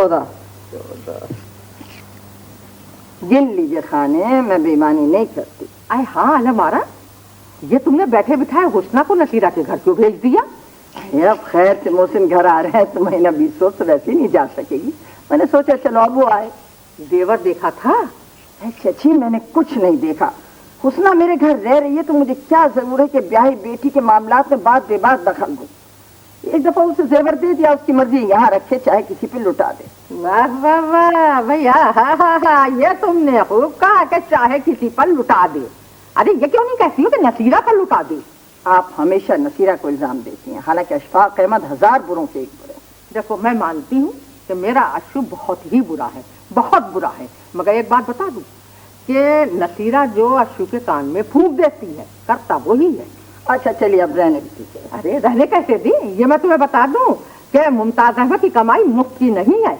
14 गिन लीजिए खाने, मैं बेईमानी नहीं करती। अरे हाँ अलमारा, ये तुमने बैठे बिठाए हुस्ना को नसीरा के घर क्यों भेज दिया? अब खैर से मोहसिन घर आ रहे हैं तो महीना 20 रोज तो वैसे ही नहीं जा सकेगी। मैंने सोचा चलो अब वो आए। देवर देखा था? चाची मैंने कुछ नहीं देखा। हुस्ना मेरे घर रह रही है तो मुझे क्या जरूरत है कि ब्याही बेटी के मामलात में बात बेबात दखल दूं। एक दफा उसे जेवर दे दिया, उसकी मर्जी यहाँ रखे चाहे किसी पे लुटा दे। वाह वाह वाह भैया, हाँ, ये तुमने खूब कहा कि चाहे किसी पर लुटा दे। अरे ये क्यों नहीं कहती हो कि नसीरा पर लुटा दे? आप हमेशा नसीरा को इल्जाम देती हैं, हालांकि अशफाक अहमद 1000 बुरों से एक बुरे। देखो मैं मानती हूँ कि मेरा अशु बहुत ही बुरा है, बहुत बुरा है, मगर एक बात बता दूं कि नसीरा जो अशु के कान में फूंक देती है करता वही है। अच्छा चलिए अब रहने दीजिए। अरे रहने कैसे दी? ये मैं तुम्हें बता दूं कि मुमताज अहमद की कमाई मुफ्त की नहीं है।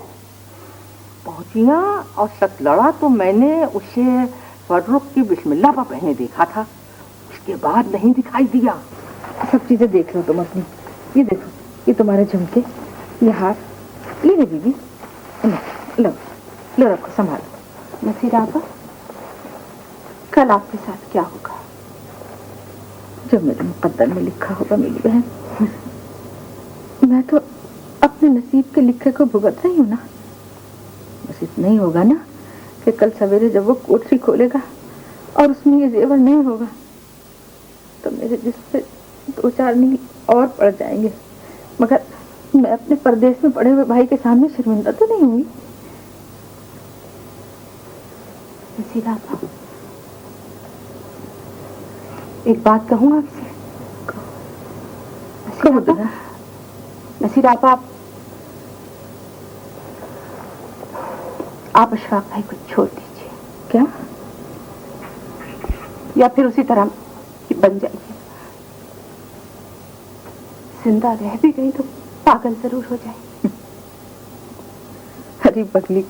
पहुंचिया और सच लड़ा तो मैंने उसे फर्रुख की बिस्मिल्लाह पर पहने देखा था, उसके बाद नहीं दिखाई दिया। सब चीजें देख लो तुम अपनी। ये देखो, ये तुम्हारे झुमके, ये हार, ये नहीं बीबी, लो लो रखो संभालो। नसीरा आपा, कल आपके साथ क्या होगा? जब मेरे मुकद्दर में लिखा होगा मेरी बहन। मैं तो अपने नसीब के लिखे को भुगत रही हूँ ना। बस इतना ही होगा ना कि कल सवेरे जब वो कोठरी खोलेगा और उसमें ये जेवर नहीं होगा तो मेरे जिससे 2-4 नील और पड़ जाएंगे, मगर मैं अपने परदेश में पड़े हुए भाई के सामने शर्मिंदा तो नहीं होंगी। नसीरा आपा, एक बात कहूँ आपसे? नसीरा आपा, आप अशफाक भाई को छोड़ दीजिए। क्या? या फिर उसी तरह बन जाइए। जिंदा रह भी गई तो पागल जरूर हो जाए। अरे पगली,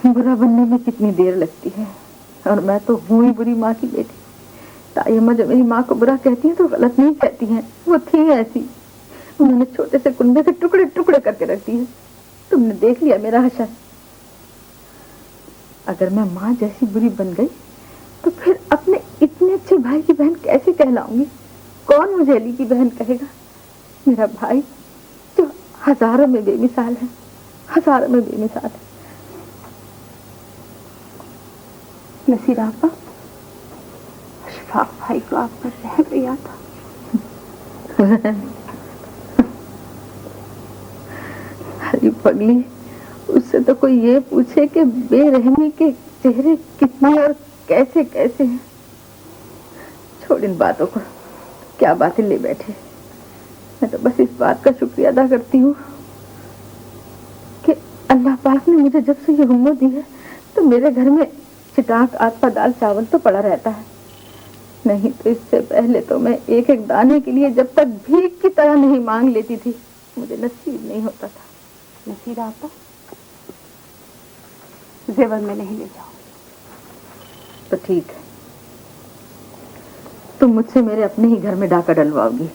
बुरा बनने में कितनी देर लगती है, और मैं तो हूँ ही बुरी माँ की बेटी। ताई अम्मा जब मेरी माँ को बुरा कहती है तो गलत नहीं कहती हैं, वो थी ऐसी। उन्होंने छोटे से कुंडे के टुकड़े टुकड़े करके रख दिए। तुमने देख लिया मेरा हशर। अगर मैं माँ जैसी बुरी बन गई तो फिर अपने इतने अच्छे भाई की बहन कैसे कहलाऊंगी? कौन मुझे अली की बहन कहेगा? मेरा भाई जो हजारों में बेमिसाल है, हजारों में बेमिसाल है। नसीरा आपा, अशफाक भाई को आप पर रहम गया था। अरे पगली, उससे तो कोई ये पूछे कि बेरहमी के चेहरे कितने और कैसे कैसे हैं। छोड़ इन बातों को, क्या बातें ले बैठे। मैं तो बस इस बात का शुक्रिया अदा करती हूँ कि अल्लाह पाक ने मुझे जब से ये हिम्मत दी है तो मेरे घर में चिटाक आटा दाल चावल तो पड़ा रहता है। नहीं तो इससे पहले तो मैं एक एक दाने के लिए जब तक भीख की तरह नहीं मांग लेती थी, मुझे नसीब नहीं होता था। नसीरा आपा, जेवर में नहीं ले जाओ तो ठीक है। तुम मुझसे मेरे अपने ही घर में डाका डलवाओगी।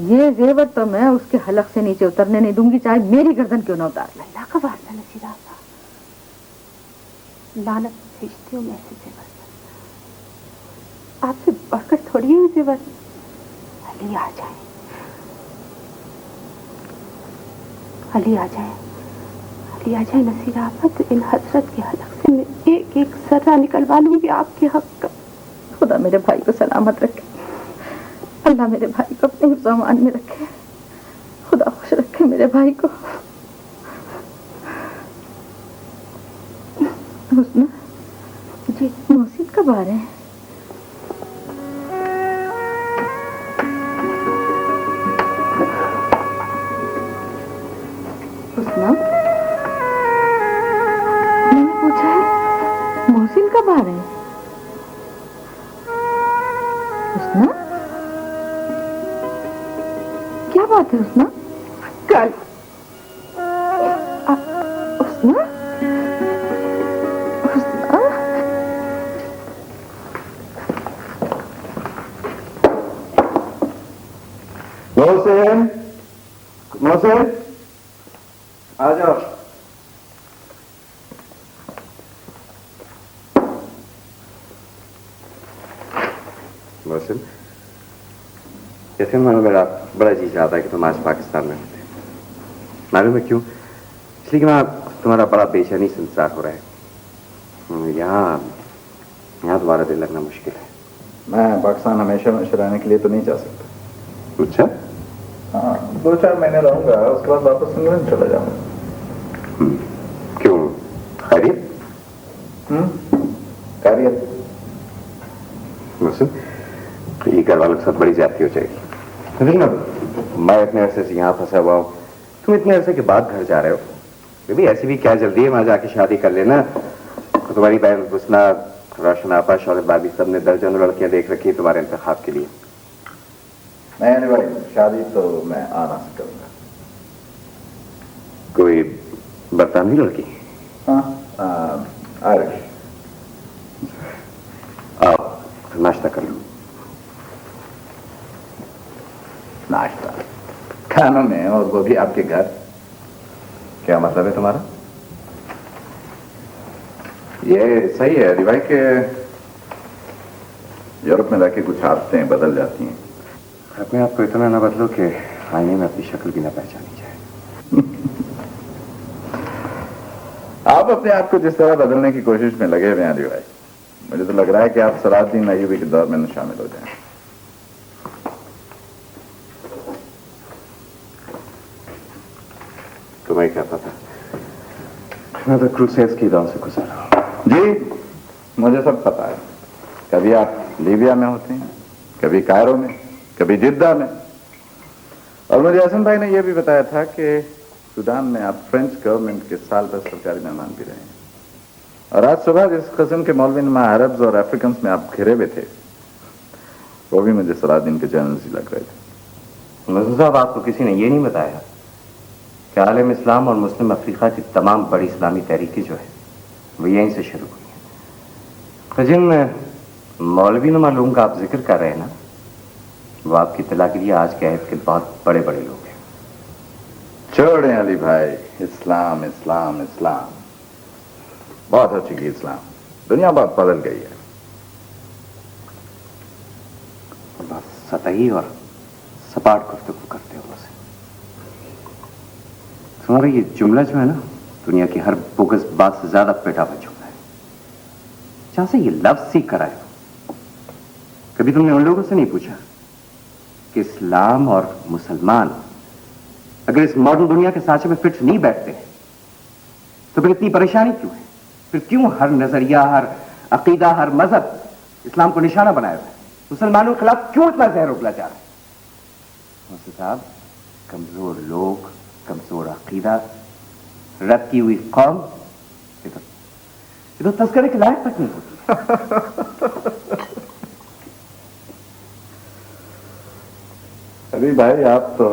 ये जेवर तो मैं उसके हलक से नीचे उतरने नहीं दूंगी, चाहे मेरी गर्दन क्यों ना उतार ले। अल्लाह का वास्ता नसीरा आपा, लानत भेजती हूँ मैं ऐसे जेवर। आपसे बढ़कर थोड़ी है जेवर। अली आ जाए, अली आ जाए, अली आ जाए नसीरा आपा, तो इन हसरत के हलक से मैं एक एक सर्रा निकलवा लूंगी आपके हक का। खुदा मेरे भाई को सलामत रखे, अल्लाह मेरे भाई को अपने हिफ्ज़-ओ-अमान में रखे, खुदा खुश रखे मेरे भाई को। हुस्ना जी, मोहसिन कब आ रहे हैं? हुस्ना, मैंने पूछा है मोहसिन कब आ रहे हैं? हुस्ना, क्या बात है हुस्ना? कल हुस्ना, हुस्ना, मोहसिन, मोहसिन आ जाओ। محسن یقین مانو میرا بڑا جی چاہتا ہے کہ تم آج پاکستان میں ہوتے. معلوم ہے کیوں؟ اس لیے کہ وہاں تمہارا بڑا بے چینی سے انتظار ہو رہا ہے. یہاں تمہارا دل لگنا مشکل ہے. میں پاکستان ہمیشہ رہنے کے لیے تو نہیں جا سکتا. اچھا؟ ہاں 2-4 مہینے رہوں گا, اس کے بعد واپس انگلینڈ چلا جاؤں گا. کیوں؟ خیریت؟ خیریت. محسن یہ گھر والوں کے ساتھ بڑی زیادتی ہو جائے گی. میں اتنے عرصے سے یہاں پھنسا ہوا ہوں, تم اتنے عرصے کے بعد گھر جا رہے ہو. ایسی بھی کیا جلدی ہے, وہاں جا کے شادی کر لینا. تمہاری بہن حسنہ, روشن آپا, شہرت بابی سب نے درجنوں لڑکیاں دیکھ رکھی تمہارے انتخاب کے لیے. نہیں بھائی, شادی تو میں آنا سے کروں گا. کوئی برطانوی لڑکی؟ ہاں آئرش. آؤ ناشتہ کر لوں. ناشتہ کھانوں میں, اور وہ بھی آپ کے گھر؟ کیا مطلب ہے تمہارا؟ یہ صحیح ہے علی بھائی کہ یورپ میں رہ کے کچھ عادتیں بدل جاتی ہیں. اپنے آپ کو اتنا نہ بدلو کہ آئینے میں اپنی شکل بھی نہ پہچانی جائے. آپ اپنے آپ کو جس طرح بدلنے کی کوشش میں لگے ہوئے ہیں علی بھائی, مجھے تو لگ رہا ہے کہ آپ صلاح الدین ایوبی کے دور میں نہ شامل ہو جائیں. تمہیں کیا پتا, میں تو کروسیڈز کی دور سے گزرا ہوں. جی مجھے سب پتا ہے. کبھی آپ لیبیا میں ہوتے ہیں, کبھی کائرو میں, کبھی جدہ میں, اور مجھے حسن بھائی نے یہ بھی بتایا تھا کہ سودان میں آپ فرینچ گورنمنٹ کے سال بھر سرکاری مہمان بھی رہے ہیں. اور آج صبح جس قسم کے مولوی نما عربز اور افریقنس میں آپ گھرے ہوئے تھے, وہ بھی مجھے صلاح الدین کے جنرل ہی لگ رہے تھے. مزدور صاحب, آپ کو کسی نے یہ نہیں بتایا کہ عالم اسلام اور مسلم افریقہ کی تمام بڑی اسلامی تحریکیں جو ہے وہ یہیں سے شروع ہوئی ہیں. تو جن مولوی نما لوگوں کا آپ ذکر کر رہے ہیں نا, وہ آپ کی اطلاع کے لیے آج کے عہد کے بہت بڑے بڑے لوگ ہیں. چھوڑیں علی بھائی, اسلام اسلام اسلام بہت ہو چکی. اسلام دنیا بہت بدل گئی ہے. بس سطحی اور سپاٹ گفتگو کرتے ہو اسے. تمہارا یہ جملہ جو ہے نا, دنیا کی ہر بوگس بات سے زیادہ پیٹا ہوا جملہ ہے. جہاں سے یہ لفظ سیکھ کر آئے ہو, کبھی تم نے ان لوگوں سے نہیں پوچھا کہ اسلام اور مسلمان اگر اس ماڈرن دنیا کے سانچے میں فٹ نہیں بیٹھتے تو پھر اتنی پریشانی کیوں ہے؟ پھر کیوں ہر نظریہ, ہر عقیدہ, ہر مذہب اسلام کو نشانہ بنایا ہوا ہے؟ مسلمانوں کے خلاف کیوں اتنا زہر اگلا جا رہا ہے؟ مفتی صاحب, کمزور لوگ, کمزور عقیدہ, رد کی ہوئی قوم, یہ تو تذکرے کے لائق تک نہیں ہوتی. علی بھائی آپ تو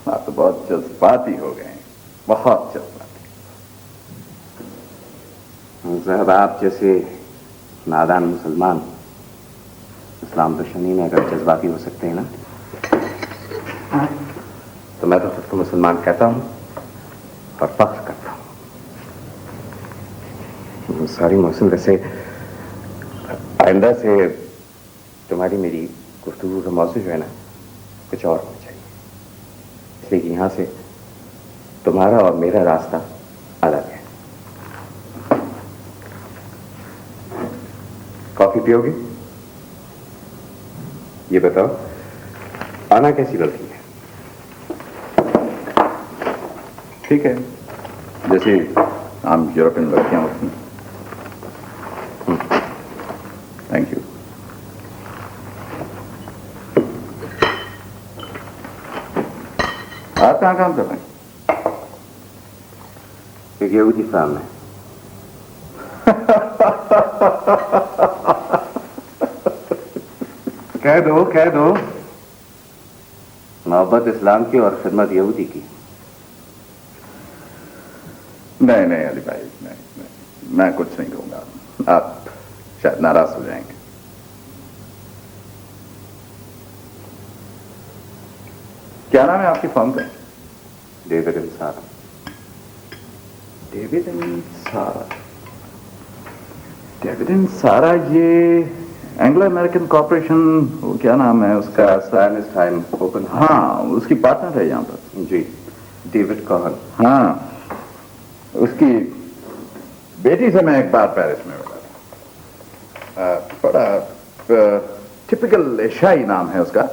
بہت جذباتی ہو گئے ہیں, بہت جذباتی. صاحب آپ جیسے نادان مسلمان اسلام دشمنی میں اگر جذباتی ہو سکتے ہیں نا, تو میں تو خود کو مسلمان کہتا ہوں اور فخر کرتا ہوں. ساری محسن, ویسے آئندہ سے تمہاری میری گفتگو کا موضوع جو ہے نا کچھ اور ہونا چاہیے, اس لیے کہ یہاں سے تمہارا اور میرا راستہ الگ ہے. کافی پیو گے؟ یہ بتاؤ, آنا کیسی لڑکی ہے؟ ٹھیک ہے, جیسے عام یورپین لڑکیاں ہوتی ہیں. Thank you. آپ کہاں کام کر رہے ہیں؟ ایک یہودی فارم ہے. کہہ دو محبت اسلام کی اور خدمت یہودی کی. نہیں علی بھائی, نہیں, میں کچھ نہیں کہوں گا. آپ شاید ناراض ہو جائیں گے. کیا نام ہے آپ کی فارم کا؟ ڈیوڈ اینڈ سارا. ڈیوڈ اینڈ سارا. ڈیوڈ اینڈ سارا, یہ एंग्लो अमेरिकन कॉरपोरेशन, क्या नाम है उसका? Time open. हाँ, उसकी पार्टनर है यहाँ पर। जी, डेविड कोहन। हाँ, उसकी बेटी से मैं एक बार पेरिस में मिला था। बड़ा टिपिकल एशियाई नाम है उसका।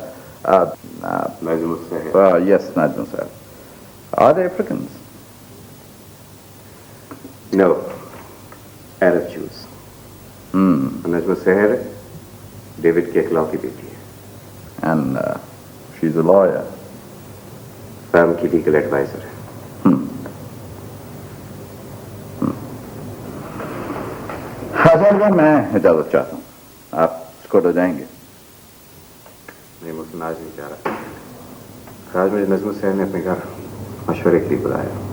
नजमुल साहब। यस, नजमुल साहब। Are they Africans? No, Arab Jews. Najmul Sahar David के इकलौती की बेटी है। And she is a lawyer. Firm की लीगल एडवाइजर है। अच्छा, मैं इजाजत चाहता हूँ, आप स्कूटर जाएंगे? नहीं, मुझसे आज नहीं जा रहा। आज मुझे नजमुल सहर ने अपने घर मशवरे के लिए बुलाया।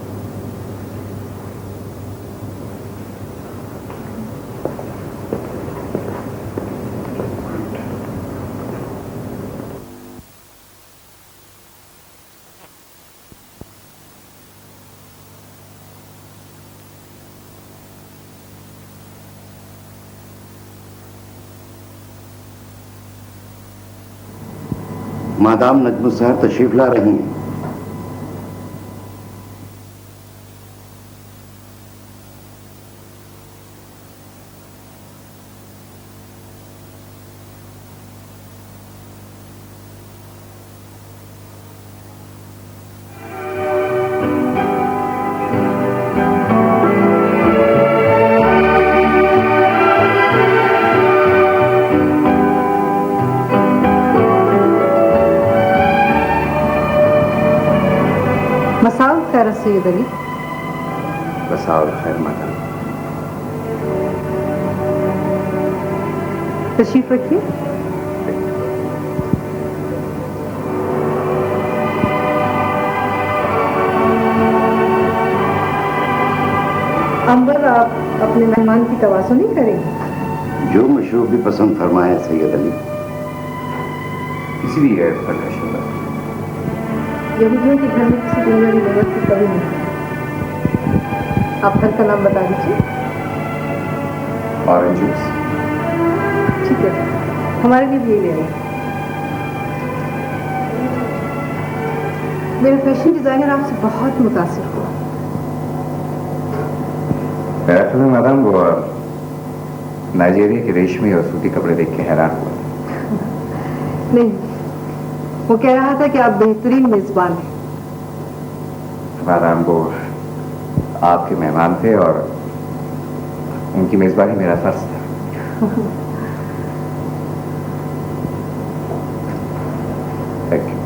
मादाम नजमुल सहर तशरीफ ला रही हैं। सैयद अली। बसाओ खैर माता। तशरीफ रखिए। अंबर, आप अपने मेहमान की तवाज़ुन नहीं करेंगे? जो मशरूब भी पसंद फरमाए सैयद अली। किसी भी गैर फरमाइश यहूदियों के घर में किसी दुनिया की जरूरत की कभी नहीं। आप घर का नाम बता दीजिए। Orange juice. ठीक है, हमारे लिए भी यही ले आइए। मेरे फैशन डिजाइनर आपसे बहुत मुतासिर हुआ। मैं मैडम वो नाइजीरिया के रेशमी और सूती कपड़े देख के हैरान हुआ। नहीं, वो कह रहा था कि आप बेहतरीन मेजबान हैं। मैडम वो आपके मेहमान थे और उनकी मेजबानी मेरा फर्ज था। Thank you.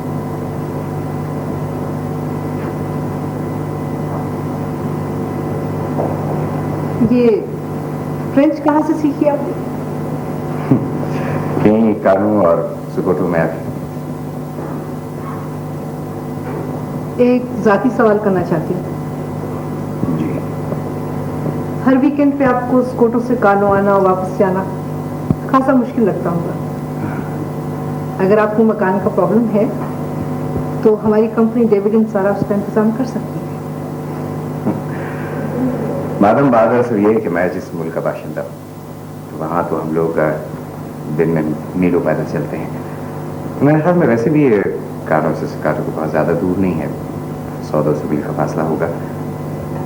ये फ्रेंच कहाँ से सीखी आपने? कहीं कानू और सुकोटो में आके। एक जाती सवाल करना चाहती हूँ। जी। हर वीकेंड पे आपको स्कोटो से कानो आना और वापस जाना खासा मुश्किल लगता होगा। अगर आपको मकान का प्रॉब्लम है तो हमारी कंपनी डेविड एंड सारा उसका इंतजाम कर सकती है। मैडम बात असल ये है कि मैं जिस मुल्क का बाशिंदा हूँ तो वहाँ तो हम लोग दिन में मीलों पैदल चलते हैं। मेरे ख्याल में वैसे भी कानों से शिकारो को बहुत ज़्यादा दूर नहीं है, 100-200 मील का फासला होगा।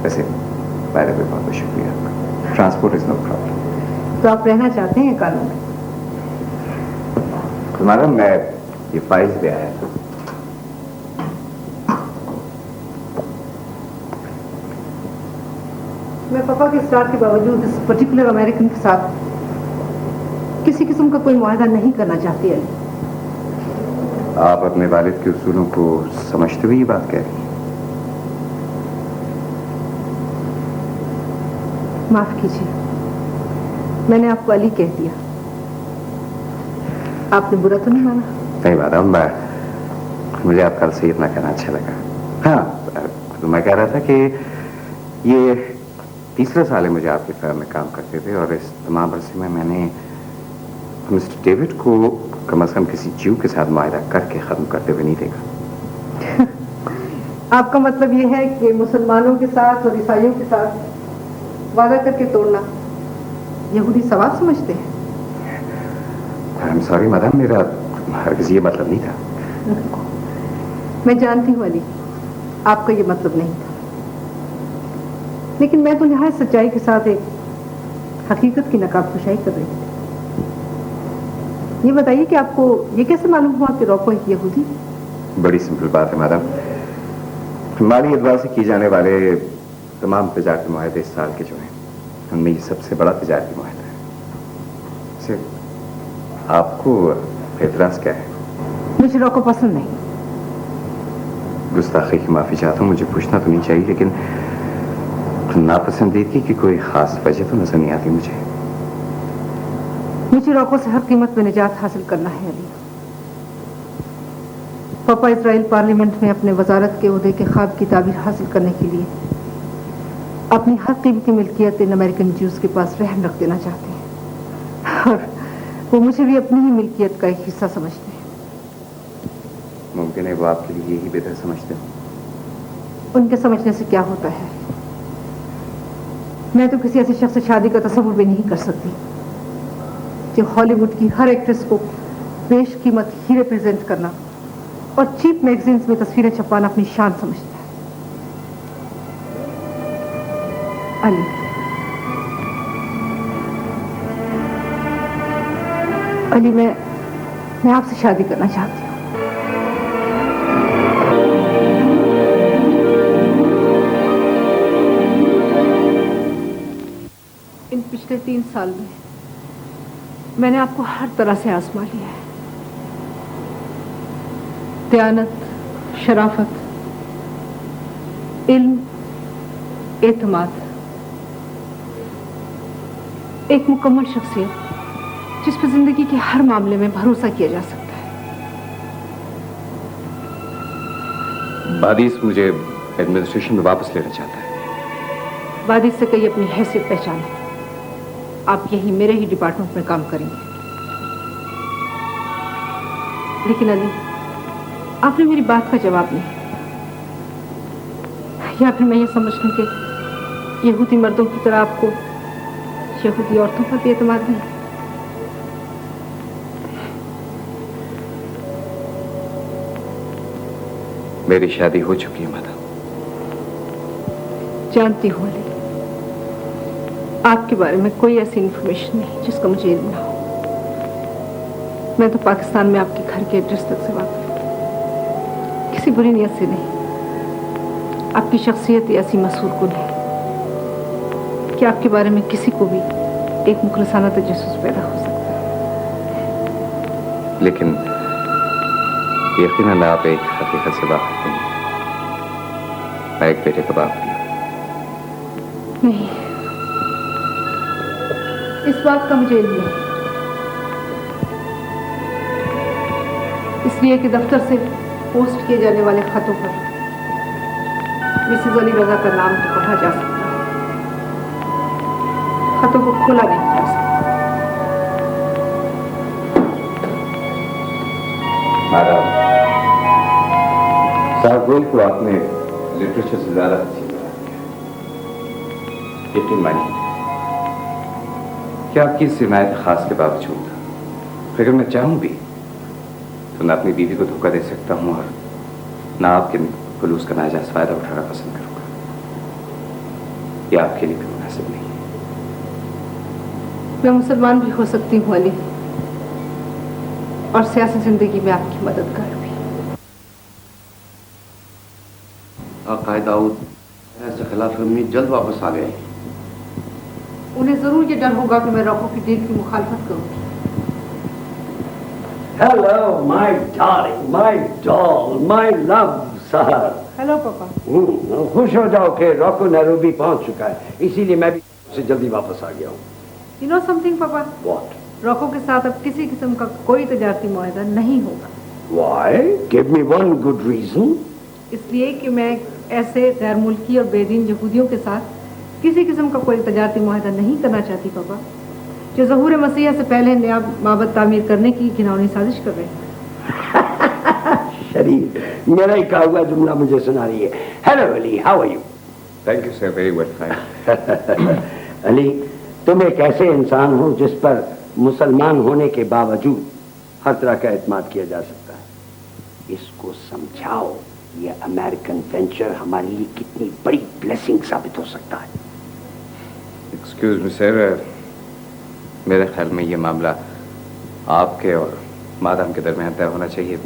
वैसे बाय द वे बहुत बहुत शुक्रिया आपका। Transport is no problem. तो आप रहना चाहते हैं कानून में? तो मैडम मैं ये फाइल्स पे आया था। मैं पापा के स्टार के बावजूद इस पर्टिकुलर अमेरिकन के साथ किसी किस्म का कोई मुआहदा नहीं करना चाहती है। आप अपने वालिद के उसूलों को समझते हुए ये बात कह रही हैं? माफ कीजिए, मैंने आपको अली कह दिया। आपने बुरा तो नहीं माना? नहीं मैडम, मुझे आप कल से इतना कहना अच्छा लगा। हाँ, तो मैं कह रहा था कि ये तीसरा साल है मुझे आपकी फर्म में काम करते थे और इस तमाम अरसे में मैंने मिस्टर डेविड को कम से कम किसी जीव के साथ मुआहदा करके खत्म करते हुए नहीं देखा। आपका मतलब ये है कि मुसलमानों के साथ और ईसाइयों के साथ वादा करके तोड़ना यहूदी सवाल समझते हैं? I'm sorry, madam, میرا ہرگز یہ مطلب نہیں تھا. میں جانتی ہوں علی آپ کا یہ مطلب نہیں تھا، لیکن میں تو نہایت سچائی کے ساتھ ایک حقیقت کی نقاب کشائی کر رہی تھی. یہ بتائیے کہ آپ کو یہ کیسے معلوم ہوا کہ روکو ایک یہودی؟ بڑی سمپل بات ہے میڈم. مالی اعتبار سے کی جانے والے تمام تجارتی معاہدے اس سال کے جو ہیں ان میں یہ سب سے بڑا تجارتی معاہدہ ہے. صرف آپ کو اعتراض کیا ہے؟ مجھے روکو پسند نہیں. گستاخی کی معافی چاہتا ہوں، مجھے پوچھنا تو نہیں چاہیے، لیکن ناپسندیدگی کی کوئی خاص وجہ تو نظر نہیں آتی مجھے. مجھے روکو سے ہر قیمت میں نجات حاصل کرنا ہے علی. پاپا اسرائیل پارلیمنٹ میں اپنے وزارت کے عہدے کے خواب کی تعبیر حاصل کرنے کے لیے اپنی ہر قیمتی ملکیت ان امریکن جوز کے پاس رہن رکھ دینا چاہتے ہیں، اور وہ مجھے بھی اپنی ہی ملکیت کا ایک حصہ سمجھتے ہیں. ممکن ہے وہ آپ کے لیے یہی بہتر سمجھتے ہوں. ان کے سمجھنے سے کیا ہوتا ہے؟ میں تو کسی ایسے شخص سے شادی کا تصور بھی نہیں کر سکتی جو ہالی ووڈ کی ہر ایکٹریس کو بیش قیمت ہیرے پریزنٹ کرنا اور چیپ میگزینز میں تصویریں چھپانا اپنی شان سمجھتا ہے. علی علی میں آپ سے شادی کرنا چاہتی ہوں. ان پچھلے 3 سال میں نے آپ کو ہر طرح سے آزما لیا ہے. دیانت، شرافت، علم، اعتماد، ایک مکمل شخصیت جس پر زندگی کے ہر معاملے میں بھروسہ کیا جا سکتا ہے. بادیس مجھے ایڈمنسٹریشن میں واپس لینا چاہتا ہے. بادیس سے کئی اپنی حیثیت پہچانے. آپ یہی میرے ہی ڈپارٹمنٹ میں کام کریں گے. لیکن علی آپ نے میری بات کا جواب نہیں، یا پھر میں یہ سمجھ لوں کہ یہودی مردوں کی طرح آپ کو یہودی عورتوں پر بھی اعتماد نہیں. میری شادی ہو چکی ہے مادام. جانتی ہوں علی آپ کے بارے میں کوئی ایسی انفارمیشن نہیں جس کا مجھے علم نہ ہو. میں تو پاکستان میں آپ کے گھر کے ایڈریس تک سے واقف ہوں، کسی بری نیت سے نہیں. آپ کی شخصیت ایسی مسحور کن ہے کہ آپ کے بارے میں کسی کو بھی ایک مخلصانہ تجسس پیدا ہو سکتا ہے. لیکن یقیناً آپ ایک حقیقت سے واقف نہیں ہیں. میں ایک بیٹے کا باپ ہوں. نہیں، اس بات کا مجھے علم نہیں، اس لیے کہ دفتر سے پوسٹ کیے جانے والے خطوں پر مسز علی رضا کا نام تو پڑھا جا سکتا ہے، خطوں کو کھولا نہیں جا سکتا. مادام صاحب گول کو آپ نے لٹریچر سے زیادہ اچھی بنا دیا. یقین مانیے کہ آپ کی اس عنایت خاص کے باوجود اگر میں چاہوں بھی تو نہ اپنی بیوی کو دھوکہ دے سکتا ہوں اور نہ آپ کے خلوص کا ناجائز فائدہ اٹھانا پسند کروں گا. یہ آپ کے لیے بھی مناسب نہیں ہے. میں مسلمان بھی ہو سکتی ہوں علی، اور سیاسی زندگی میں آپ کی مددگار بھی. قائد داؤد ایسے خلاف فہمی جلد واپس آ گئے. انہیں ضرور یہ ڈر ہوگا کہ میں روکو کی ڈیل کی مخالفت کروں گی. Hello, my darling, my doll, my love, sir. Hello پاپا. خوش ہو جاؤ کہ روکو نیروبی پہنچ چکا ہے، اسی لیے میں بھی سے جلدی واپس آ گیا ہوں. You know something papa? What? روکو کے ساتھ اب کسی قسم کا کوئی تجارتی معاہدہ نہیں ہوگا. Why? Give me one good reason. اس لیے کہ میں ایسے غیر ملکی اور بے دین یہودیوں کے ساتھ کسی قسم کا کوئی تجارتی معاہدہ نہیں کرنا چاہتی پاپا، جو ظہور مسیح سے پہلے نیا معبد تعمیر کرنے کی گھناؤنی سازش کر رہے ہیں. شریف میرا ہی کہا ہوا جملہ مجھے سنا رہی ہے. Hello Ali, how are you? Thank you sir, very well fine. Ali تم ایک ایسے انسان ہو جس پر مسلمان ہونے کے باوجود हर तरह का एतमाद किया जा सकता है। इसको समझाओ ये अमेरिकन वेंचर हमारे लिए कितनी बड़ी ब्लेसिंग साबित हो सकता है। एक्सक्यूज मी सर, मेरे ख्याल में ये मामला आपके और मादाम के दरमियान तय होना चाहिए।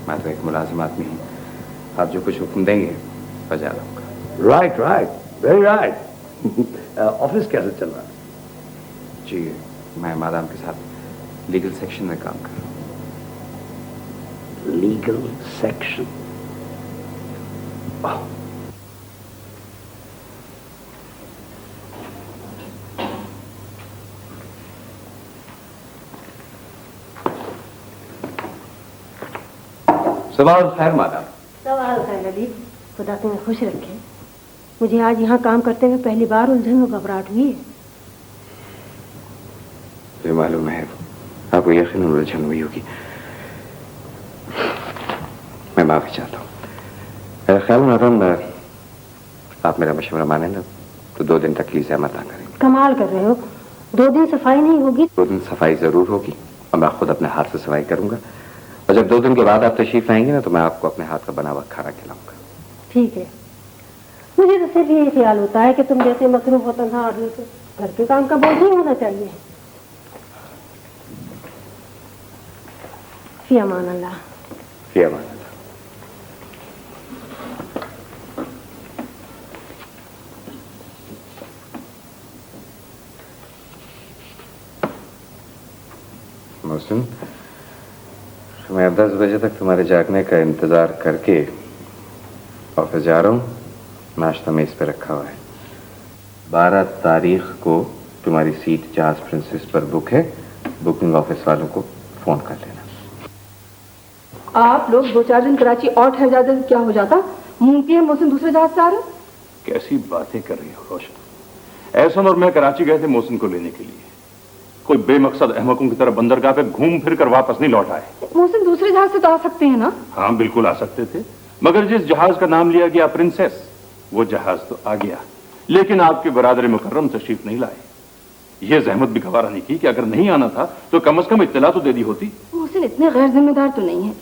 मैं तो एक मुलाजिम आदमी हूँ, आप जो कुछ हुक्म देंगे बजा लाऊंगा। Right right, very right. Office कैसे चल रहा है? जी, मैं मादाम के साथ लीगल सेक्शन में काम कर रहा हूँ। Legal section? सवाल खैर मादाम। सवाल खैर अली, खुदा तुम्हें खुश रखे। मुझे आज यहाँ काम करते हुए पहली बार उलझन और घबराहट हुई है। मुझे मालूम है आपको यकीन उलझन हुई होगी। मैं माफी चाहता हूँ। मेरा ख्याल मादाम, आप मेरा मशवरा माने ना तो 2 दिन तक लीजिए मत करें। कमाल कर रहे हो, 2 दिन सफाई नहीं होगी? 2 दिन सफाई जरूर होगी और मैं खुद अपने हाथ से सफाई करूंगा। और जब 2 दिन के बाद आप तशरीफ आएंगे ना तो मैं आपको अपने हाथ का बना हुआ खाना खिलाऊंगा। ठीक है। मुझे तो सिर्फ ये ख्याल होता है कि तुम जैसे मसरूफ हो तन्हा आदमी को घर के काम का बोझ नहीं होना चाहिए। फी अमान अल्लाह। फी अमान अल्लाह। मोहसिन, मैं 10 बजे तक तुम्हारे जागने का इंतजार करके ऑफिस जा रहा हूँ। नाश्ता मेज पे रखा हुआ है। 12 तारीख को तुम्हारी सीट जहाज प्रिंसेस पर बुक है। बुकिंग ऑफिस वालों को फोन कर लेना। आप लोग 2-4 दिन कराची और ठहर जाते तो क्या हो जाता? मुमकिन है मोहसिन दूसरे जहाज से आ रहे। कैसी बातें कर रही हो रोशन? एहसन और मैं कराची गए थे मोहसिन को लेने के लिए। कोई बेमकसद अहमकों की तरह बंदरगाह पे घूम फिर कर वापस नहीं लौट आए। मोहसिन दूसरे जहाज से तो आ सकते हैं ना? हाँ बिल्कुल आ सकते थे, मगर जिस जहाज का नाम लिया गया प्रिंसेस, वो जहाज तो आ गया, लेकिन आपके बरादर मुकर्रम तशरीफ नहीं लाए। ये जहमत भी गवारा नहीं की कि अगर नहीं आना था तो कम से कम इत्तला तो दे दी होती। मोहसिन इतने गैर जिम्मेदार तो नहीं है।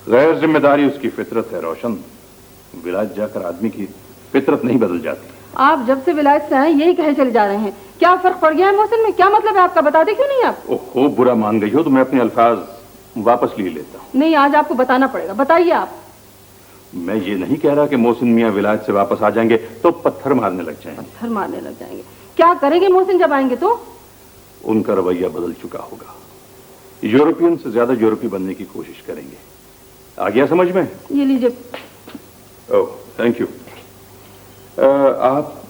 गैर जिम्मेदारी उसकी फितरत है रोशन। विलायत जाकर आदमी की फितरत नहीं बदल जाती। आप जब से विलायत से आए यही कहे चले जा रहे हैं। क्या फर्क पड़ गया है मोहसिन में? क्या मतलब है आपका? बताते क्यों नहीं आप? ओहो, बुरा मान गई हो तो मैं अपने अल्फाज वापस ले लेता हूँ। नहीं, आज आपको बताना पड़ेगा। बताइए आप। मैं ये नहीं कह रहा कि मोहसिन मियाँ विलायत से वापस आ जाएंगे तो पत्थर मारने लग जाएंगे। पत्थर मारने लग जाएंगे? क्या करेंगे मोहसिन जब आएंगे तो? उनका रवैया बदल चुका होगा। यूरोपियन से ज्यादा यूरोपी बनने की कोशिश करेंगे। आ गया समझ में? ये लीजिए। Oh thank you. आप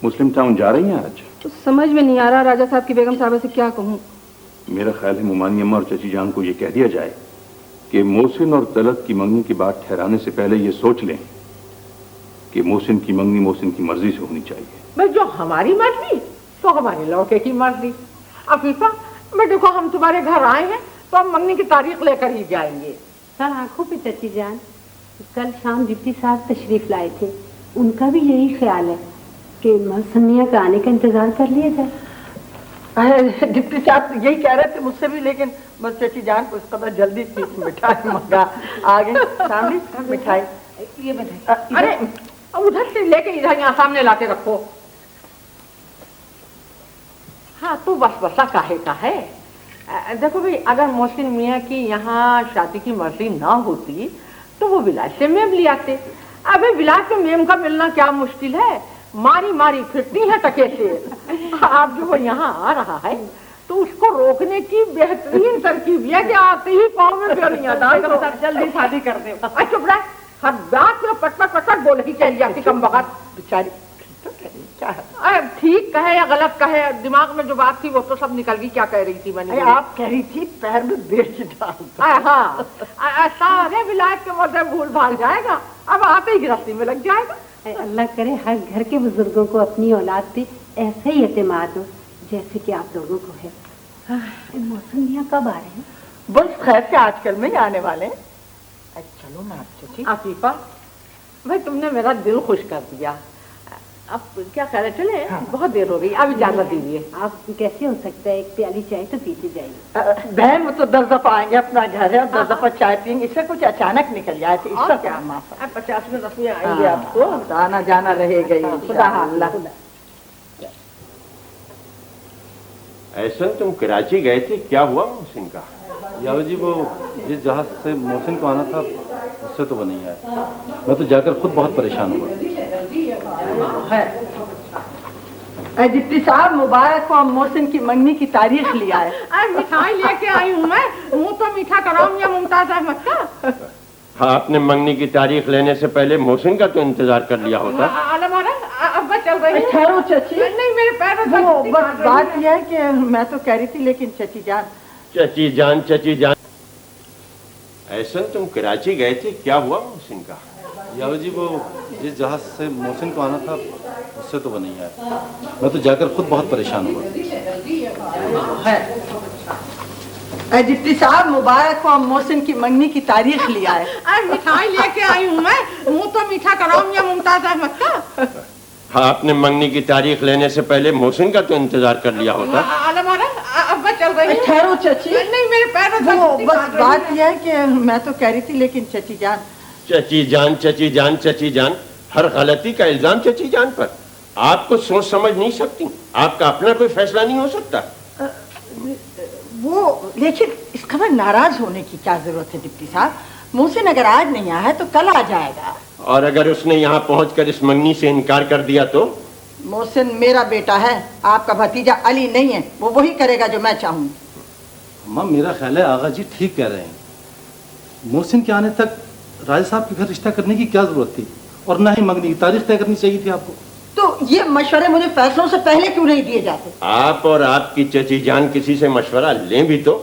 मुस्लिम टाउन जा रही हैं आज? तो समझ में नहीं आ रहा राजा साहब की बेगम साहबा से क्या कहूँ। मेरा ख्याल है मुमानी अम्मा और चची जान को ये कह दिया जाए कि मोहसिन और तलत की मंगनी की बात ठहराने से पहले ये सोच लें कि मोहसिन की मंगनी मोहसिन की मर्जी से होनी चाहिए। मैं जो हमारी मर्जी तो हमारे लड़के की मर्जी। अफीफा, मैं देखो हम तुम्हारे घर आए हैं तो हम मंगनी की तारीख लेकर ही जाएंगे। सर आंखों पे चची जान, कल शाम डिप्टी साहब तशरीफ लाए थे। उनका भी यही ख्याल है कि मौसमिया का आने का इंतजार कर लिया जाए। डिप्टी साहब यही कह रहे थे मुझसे भी, लेकिन बस चची जान को इस कदर जल्दी थी। मिठाई मंगा आ गए सामने। मिठाई ये बताइए। अरे उधर से लेके इधर यहाँ सामने लाके रखो। हाँ तो बस बसा काहे का है। देखो भाई, अगर मोहसिन मियाँ की यहाँ शादी की मर्जी ना होती तो वो विलायत से मेम ले आते। अबे विलायत में मेम का मिलना क्या मुश्किल है, मारी मारी फिरती है टके से। आप जो वो यहाँ आ रहा है तो उसको रोकने की बेहतरीन तरकीब है कि आते ही पाँव में बेड़ियां डाल करो, जल्दी शादी कर दे। चुप रहा, हर बात में पटपट पटपट बोल ही चली जाती कम वक्त बेचारी। ठीक कहे या गलत कहे, दिमाग में जो बात थी वो तो सब निकल गई। क्या कह रही थी मैंने? आप कह रही थी पैर में बेच डाल। हाँ, सारे विलायत के मर्दे भूल भाल जाएगा, अब आते ही गिरफ्ती में लग जाएगा। अल्लाह करे हर घर के बुजुर्गों को अपनी औलाद पे ऐसे ही एतमाद हो जैसे कि आप लोगों को है। मौसम मियाँ कब आ रहे हैं? बस खैर से आजकल में ही आने वाले हैं। चलो ना आप चची। आफीफा भाई, तुमने मेरा दिल खुश कर दिया। अब क्या करें, चले? बहुत देर हो गई, अब इजाजत दीजिए। आप कैसे हो सकता है, एक प्याली चाय तो पीते जाइए। बहन वो तो 10 दफा आएंगे, अपना घर है, 10 दफा चाय पियेंगे, इससे कुछ अचानक निकल जाए तो इसका क्या माफ। अब 50 में रसोईया आएंगे आपको, आना जाना रहेगा ही। खुदा हाफिज। ऐसा तुम कराची गए थे, क्या हुआ मोहसिन का? यार जी वो जिस जहाज से मोहसिन को आना था उससे तो वो नहीं आया। मैं तो जाकर खुद बहुत परेशान हुआ। डिप्टी साहब मुबारक हो, मोहसिन की मंगनी की तारीख लिया है। मिठाई लेके आई हूँ मैं, मुंह तो मीठा कराऊंगी मुमताज अहमद का। आपने मंगनी की तारीख लेने से पहले मोहसिन का तो इंतजार कर लिया होता। अब्बा चल रही है। ठहरो चची, नहीं मेरे पैर में वो बस बात यह है कि मैं तो कह रही थी, लेकिन चची जान चची जान ऐसा तुम कराची गए थे, क्या हुआ मोहसिन का? यार जी वो जिस जहाज से मोहसिन को आना था उससे तो वो नहीं आया। मैं तो जाकर खुद बहुत परेशान हुआ। डिप्टी साहब मुबारक हो, मोहसिन की मंगनी की तारीख लिया है। मिठाई लेके आई हूँ मैं, मुंह तो मीठा कराऊंगी मुमताज अहमद का। आपने मंगनी की तारीख लेने से पहले मोहसिन का तो इंतजार कर लिया होता। अब्बा चल रही है। ठहरो चची, नहीं मेरे पैर में वो बस बात यह है कि मैं तो कह रही थी, लेकिन चची जान हर गलती का इल्जाम चची जान पर। आपको सोच समझ नहीं सकती, आपका अपना कोई फैसला नहीं हो सकता। वो लेकिन इस खबर नाराज होने की क्या जरूरत है डिप्टी साहब? मोहसिन अगर आज नहीं आया है तो कल आ जाएगा। और अगर उसने यहाँ पहुंचकर इस मंगनी से इनकार कर दिया तो? मोहसिन मेरा बेटा है, आपका भतीजा अली नहीं है, वो वही करेगा जो मैं चाहूँ। अम्मा मेरा ख्याल है आगा जी ठीक कह रहे हैं। मोहसिन के आने तक राजा साहब के घर रिश्ता करने की क्या जरूरत थी, और ना ही मंगनी की तारीख तय करनी चाहिए थी आपको। तो ये मशवरे मुझे फैसलों से पहले क्यों नहीं दिए जाते? आप और आपकी चची जान किसी से मशवरा लें भी तो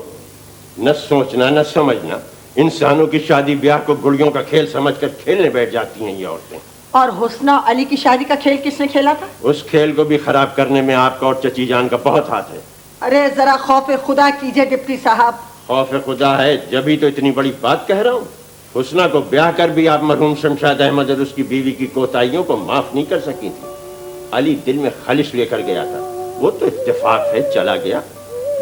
न सोचना न समझना, इंसानों की शादी ब्याह को गुड़ियों का खेल समझकर खेलने बैठ जाती हैं ये औरतें। और हुस्ना अली की शादी का खेल किसने खेला था? उस खेल को भी खराब करने में आपका और चची जान का बहुत हाथ है। अरे जरा खौफ खुदा कीजिए डिप्टी साहब। खौफ खुदा है जब ही तो इतनी बड़ी बात कह रहा हूँ। हुस्ना को ब्याह कर भी आप मरहूम शमशाद अहमद और उसकी बीवी की कोताहियों को माफ नहीं कर सकी थी। अली दिल में खलिश लेकर गया था, वो तो इत्तेफाक है चला गया।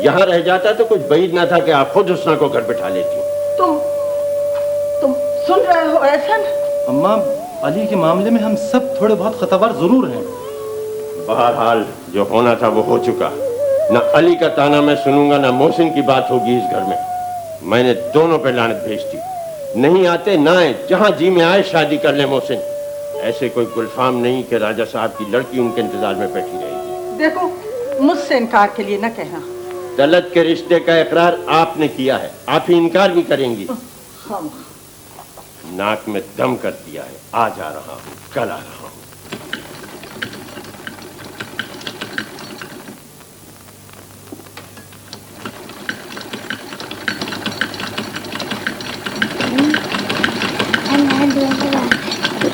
यहाँ रह जाता तो कुछ बैद ना था कि आप खुद हुस्ना को घर बिठा लेती। तुम सुन रहे हो एहसन? अम्मा अली के मामले में हम सब थोड़े बहुत खतावार जरूर हैं। बहरहाल जो होना था वो हो चुका। न अली का ताना मैं सुनूंगा, न मोहसिन की बात होगी इस घर में। मैंने दोनों पे लानत भेज दी। नहीं आते ना आए, जहां जी में आए शादी कर ले मोहसिन। ऐसे कोई गुलफाम नहीं कि राजा साहब की लड़की उनके इंतजार में बैठी रहेगी। देखो मुझसे इनकार के लिए न कहना। दलत के रिश्ते का इकरार आपने किया है, आप ही इनकार भी करेंगी। नाक में दम कर दिया है, आ जा रहा हूं, कल आ रहा हूं।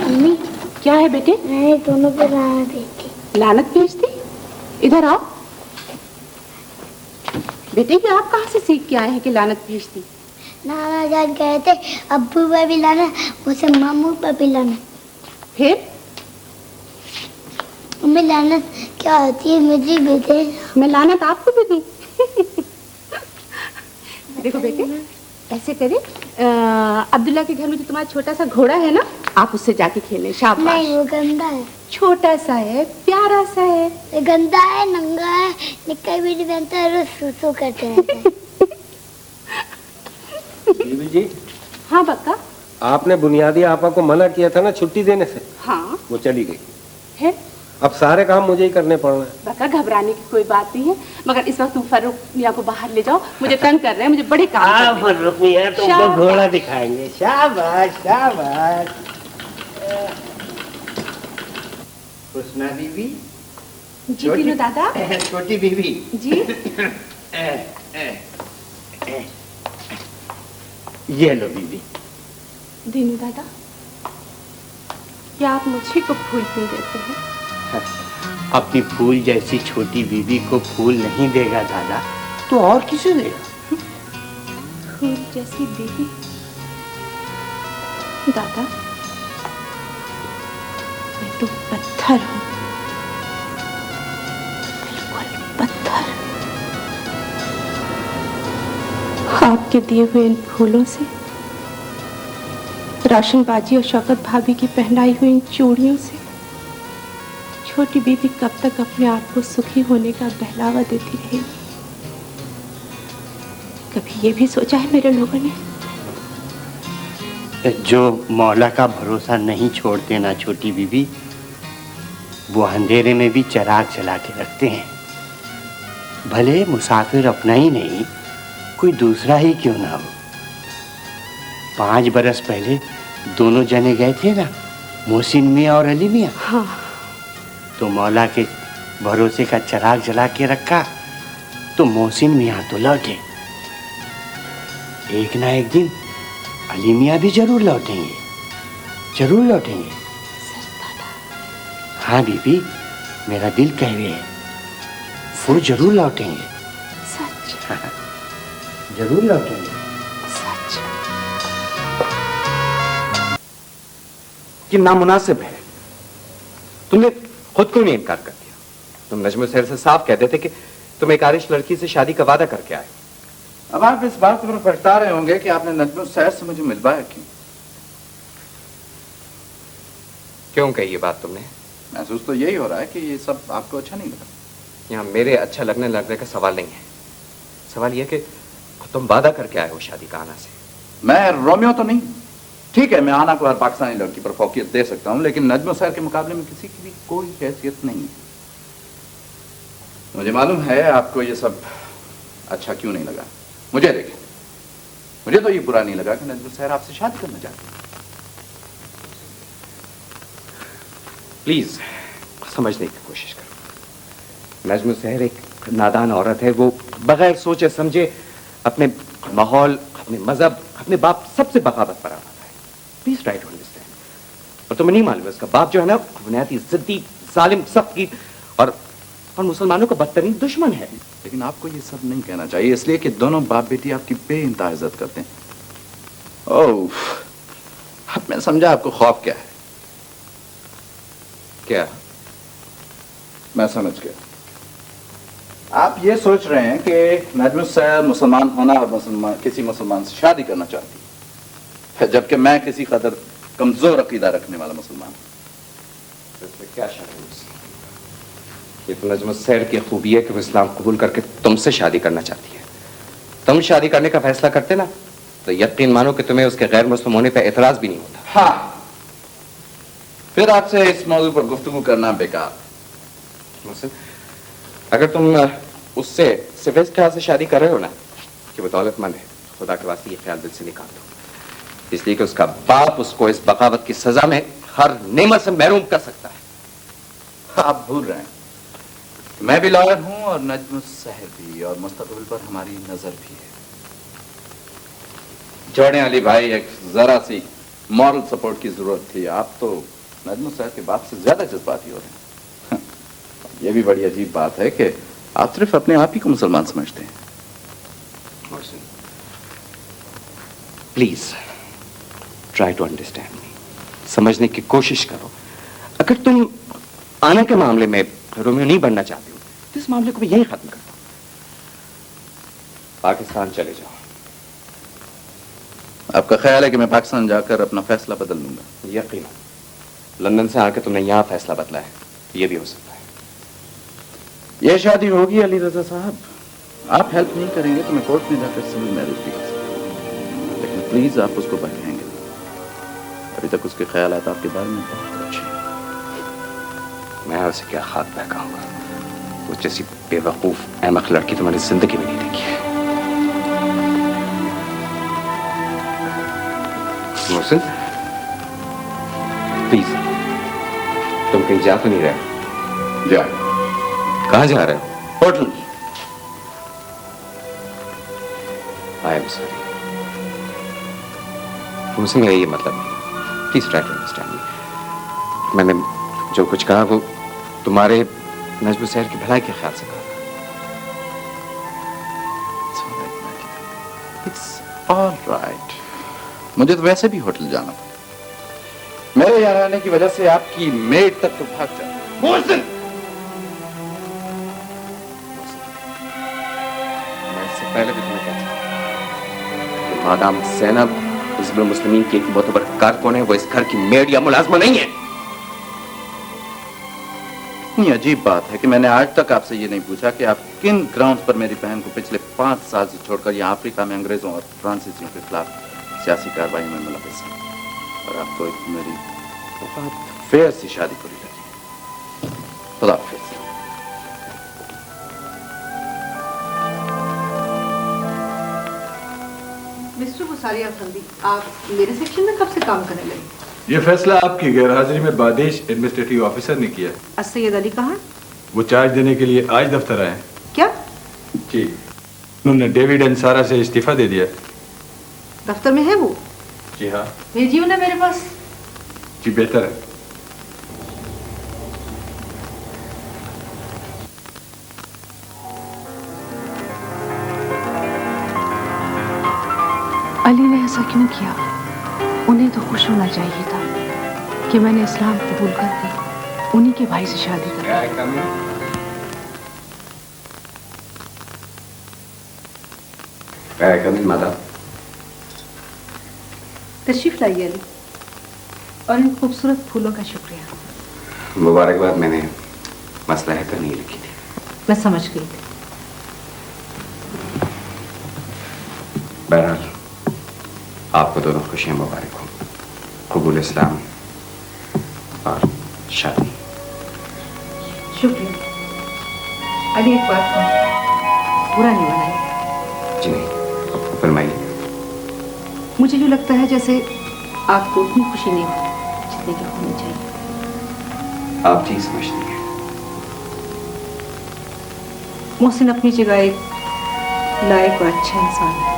अम्मी क्या है बेटे? मैं दोनों पे लानत भेजती। लानत भेजती? इधर आओ बेटे, ये आप कहाँ से सीख के आए हैं कि लानत भेजती? नाना जान कहे थे अब्बू पर भी लाना, उसे मामू पर भी लाना। फिर मम्मी लानत क्या होती है मुझे भी दे। मैं लानत आपको भी दूं? देखो बेटे ऐसे करे, अब्दुल्ला के घर में जो तुम्हारा छोटा सा घोड़ा है ना, आप उससे जाके खेलें। शाबाश। नहीं वो गंदा है। छोटा सा है, प्यारा सा है। ये गंदा है, नंगा है, निक्कर भी नहीं पहनता है, रोज सुसु करते रहते हैं। बीबी जी। हाँ बक्का। आपने बुनियादी आपा को मना किया था ना छुट्टी देने से। हाँ। वो चली गई। है? अब सारे काम मुझे ही करने पड़ रहे हैं। बक्का घबराने की कोई बात नहीं है, मगर इस वक्त तुम फर्रुख मियां को बाहर ले जाओ, मुझे तंग कर रहे हैं, मुझे बड़े काम करने हैं। फर्रुख मियां तुमको घोड़ा दिखाएंगे। शाबाश शाबाश। हुस्ना बीवी। जी दीनू दादा। छोटी बीवी जी। ये लो बीवी। दीनू दादा, क्या आप मुझे को फूल क्यों देते हैं? अपनी फूल जैसी छोटी बीवी को फूल नहीं देगा दादा तो और किसे देगा? फूल जैसी बीवी? दादा मैं तो पत्थर हूँ, के दिए हुए इन फूलों से, रोशन बाजी और शौकत भाभी की पहनाई हुई इन चूड़ियों से छोटी बीबी कब तक अपने आप को सुखी होने का बहलावा देती रहेगी? कभी ये भी सोचा है मेरे लोगों ने? जो मौला का भरोसा नहीं छोड़ते ना छोटी बीबी, वो अंधेरे में भी चिराग जला के रखते हैं। भले मुसाफिर अपना ही नहीं, कोई दूसरा ही क्यों ना हो। 5 बरस पहले दोनों जने गए थे ना, मोहसिन मियाँ और अली मियाँ। हाँ। तो मौला के भरोसे का चिराग जला के रखा तो मोहसिन मियाँ तो लौटे। एक ना एक दिन अली मियाँ भी जरूर लौटेंगे, जरूर लौटेंगे। हाँ बीबी, मेरा दिल कह रहे है, वो जरूर लौटेंगे। सच? हाँ, जरूर लौटेंगे। सच? कि नामुनासिब है, तुमने खुद को नहीं इनकार कर दिया। तुम नजमुल सैर से साफ कहते थे कि तुम एक आरिश लड़की से शादी का वादा करके आए। अब आप इस बात पर पछता रहे होंगे कि आपने नजमुल सैर से मुझे मिलवाया क्यों कही ये बात तुमने? महसूस तो यही हो रहा है कि ये सब आपको अच्छा नहीं लगा। यहाँ मेरे अच्छा लगने का सवाल नहीं है। सवाल यह कि तुम वादा करके आए हो शादी का आना से। मैं रोमियो तो नहीं। ठीक है, मैं आना को हर पाकिस्तानी लड़की पर फौकियत दे सकता हूँ, लेकिन नजमुल सैर के मुकाबले में किसी की भी कोई हैसियत नहीं है। मुझे मालूम है आपको ये सब अच्छा क्यों नहीं लगा। मुझे देखें, मुझे तो ये बुरा नहीं लगा कि नजमुल सैर आपसे शादी करना चाहती है। प्लीज समझने की कोशिश करो। नजमुल सैर एक नादान औरत है। वो बगैर सोचे समझे अपने माहौल, अपने मजहब, अपने बाप सबसे बगावत पर आता है। Please try to understand. और तुम्हें नहीं मालूम है, उसका बाप जो है ना, बुनियादी जिद्दी, जालिम, सख्ती और मुसलमानों का बदतरीन दुश्मन है। लेकिन आपको ये सब नहीं कहना चाहिए, इसलिए कि दोनों बाप बेटी आपकी बेइंतहा इज्जत करते हैं। ओह, अब मैं समझा आपको खौफ क्या है। क्या? मैं समझ गया। आप ये सोच रहे हैं कि नजमुल सैर मुसलमान होना और किसी मुसलमान से शादी करना चाहती है, जबकि मैं किसी कदर कमजोर अकीदा रखने वाला मुसलमान हूं। तो इसमें क्या शक है मुझसे? ये तो नजमुल सैर की खूबी है कि वो इस्लाम कबूल करके तुमसे शादी करना चाहती है। तुम शादी करने का फैसला करते ना, तो यकीन मानो कि तुम्हें उसके गैर मुस्लिम होने पर एतराज भी नहीं होता। हाँ, फिर आपसे इस मौजू पर गुफ्तगू करना बेकार। अगर तुम उससे सिर्फ इस ख्याल से शादी कर रहे हो ना कि वो दौलतमंद है, खुदा के वास्ते ये ख्याल दिल से निकाल दो। इसलिए कि उसका बाप उसको इस बगावत की सजा में हर नेमत से महरूम कर सकता है। आप भूल रहे हैं, मैं भी लॉयर हूं और नजमुल सैर भी, और मुस्तकबिल पर हमारी नजर भी है। जोड़े अली भाई, एक जरा सी मॉरल सपोर्ट की जरूरत थी। आप तो नजमुल सैर के बाप से ज्यादा जज्बाती हो रहे हैं। ये भी बड़ी अजीब बात है कि आप सिर्फ अपने आप ही को मुसलमान समझते हैं। Please try to understand me. समझने की कोशिश करो। अगर तुम आने के मामले में रोमियो नहीं बनना चाहते हो तो इस मामले को भी यही खत्म कर दो। पाकिस्तान चले जाओ। आपका ख्याल है कि मैं पाकिस्तान जाकर अपना फैसला बदल लूंगा? यकीन, लंदन से आकर तुमने यहां फैसला बदला है, यह भी हो सकता है। यह शादी होगी अली रजा साहब, आप हेल्प नहीं करेंगे तो मैं कोर्ट में जाकर सिविल मैरिज भी कर सकता हूं, लेकिन प्लीज आप उसको बहकाएंगे नहीं। अभी तक उसके ख्यालात आपके बारे में बहुत अच्छे हैं। मैं उसे क्या खाक बहकाऊंगा? वो जैसी बेवकूफ अहमक लड़की तो मैंने जिंदगी में नहीं देखी है। मोहसिन, प्लीज, तुम कहीं जा तो नहीं रहे? जा। कहां जा रहे हो? Hotel. I am sorry Mohsin, मेरा ये मतलब नहीं। Please try to understand me. मैंने जो कुछ कहा वो तुम्हारे नजमुल सैर की भलाई के ख्याल से कहा। It's all right. मुझे तो वैसे भी होटल जाना था। मेरे यहाँ रहने की वजह से आपकी मेड तक तो भाग जाती। मोहसिन, मैं इससे पहले भी तुम्हें कहता मादाम ज़ैनब हिज़्बुल मुस्लिमीन की एक मोतबर कारकुन है, वो इस घर की मेड या मुलाज़िमा नहीं है। इतनी अजीब बात है कि मैंने आज तक आपसे ये नहीं पूछा कि आप किन ग्राउंड्स पर मेरी बहन को पिछले 5 साल से छोड़कर यहाँ अफ्रीका में अंग्रेजों और फ्रांसीसियों के खिलाफ सियासी कार्रवाई में मुलविस हैं, और आपको एक मेरी बहुत फेयर सी शादी पूरी लगी। खुदा हाफिज़। मिस्टर बुसारी अफंदी, आप मेरे सेक्शन में कब से काम करने लगे? ये फैसला आपकी गैरहाजिरी में बादेश एडमिनिस्ट्रेटिव ऑफिसर ने किया है। सैयद अली कहाँ? वो चार्ज देने के लिए आज दफ्तर आए हैं। क्या? जी, उन्होंने डेविड एंड सारा से इस्तीफा दे दिया। दफ्तर में है वो? जी हाँ। भेजिए उन्हें मेरे पास। जी बेहतर है। अली ने ऐसा क्यों किया? उन्हें तो खुश होना चाहिए था कि मैंने इस्लाम कबूल करके उन्हीं के भाई से शादी कर दी। माता तशरीफ लाइए अली, और इन खूबसूरत फूलों का शुक्रिया। मुबारकबाद। मैंने मसला है तो नहीं लिखी थी। मैं समझ गई थी। बहरहाल आपको दोनों खुशियां मुबारक हो, कबूल इस्लाम और शादी। शुक्रिया अली, एक बात बुरा नहीं बनाइए। जी नहीं, फरमाइए। मुझे जो लगता है जैसे आपको उतनी खुशी नहीं हो जितनी की होनी चाहिए। आप ठीक समझती हैं। मोहसिन अपनी जगह एक लायक और अच्छा इंसान है,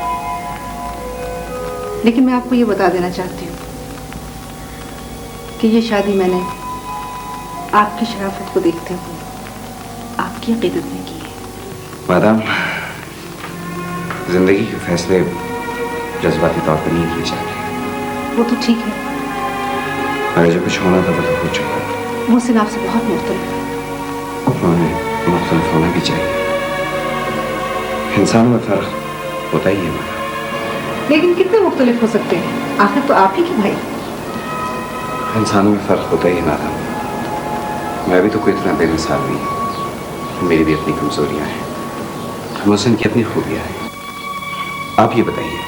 लेकिन मैं आपको ये बता देना चाहती हूँ कि ये शादी मैंने आपकी शराफत को देखते हुए आपकी अक़ीदत में की है। मादाम, जिंदगी के फैसले जज्बाती तौर पर नहीं किए जाते। वो तो ठीक है, अगर जो कुछ होना था वो तो हो चुका। मोहसिन आपसे बहुत मुख्तलिफ है। उन्हें मुख्तलिफ होना भी चाहिए। इंसानों में फर्क होता ही है मादाम। लेकिन कितने मुख्तलिफ हो सकते हैं? आखिर तो आप ही के भाई। इंसानों में फर्क होता ही है मादाम। मैं भी तो कोई इतना बेमिसाल नहीं हूँ। मेरी भी अपनी कमजोरियां हैं, मोहसिन की अपनी खूबियां हैं। आप ये बताइए,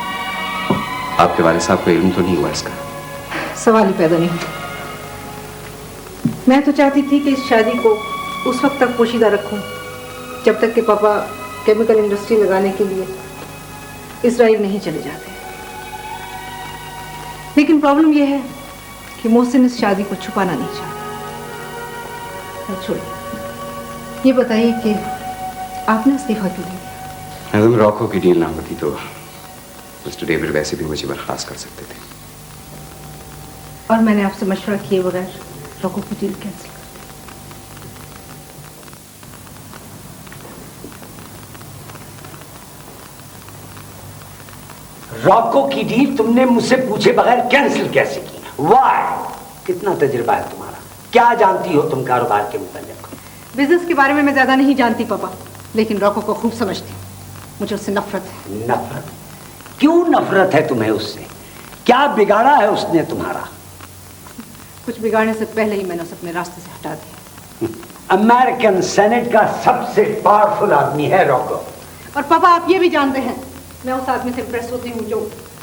आपके वालिद साहब को इल्म तो नहीं हुआ इसका? सवाल ही पैदा नहीं हुआ। मैं तो चाहती थी कि इस शादी को उस वक्त तक पोशीदा रखूं जब तक कि पापा केमिकल इंडस्ट्री लगाने के लिए इजराइल नहीं चले जाते। लेकिन प्रॉब्लम यह है कि मोहसिन इस शादी को छुपाना नहीं चाहता। छोड़िए, ये बताइए कि आपने इस्तीफा क्यों दिया? अगर रॉको की डील ना होती तो मिस्टर डेविड वैसे भी मुझे बर्खास्त कर सकते थे। और मैंने आपसे मशवरा किए बगैर रॉको की डील कैंसिल कर दी। रॉको की डील तुमने मुझसे पूछे बगैर कैंसिल कैसे की? वाह, कितना तजुर्बा है तुम्हारा, क्या जानती हो तुम कारोबार के मुताबिक? बिजनेस के बारे में मैं ज्यादा नहीं जानती पापा, लेकिन रॉको को खूब समझती हूँ। मुझे उससे नफरत है। नफरत? क्यों नफरत है तुम्हें उससे? क्या बिगाड़ा है उसने तुम्हारा? कुछ बिगाड़ने से पहले ही मैंने उसे अपने रास्ते से हटा दिया। अमेरिकन सेनेट का सबसे पावरफुल आदमी है रॉको। और पापा आप ये भी जानते हैं मैं उस आदमी से इम्प्रेस होती हूँ जो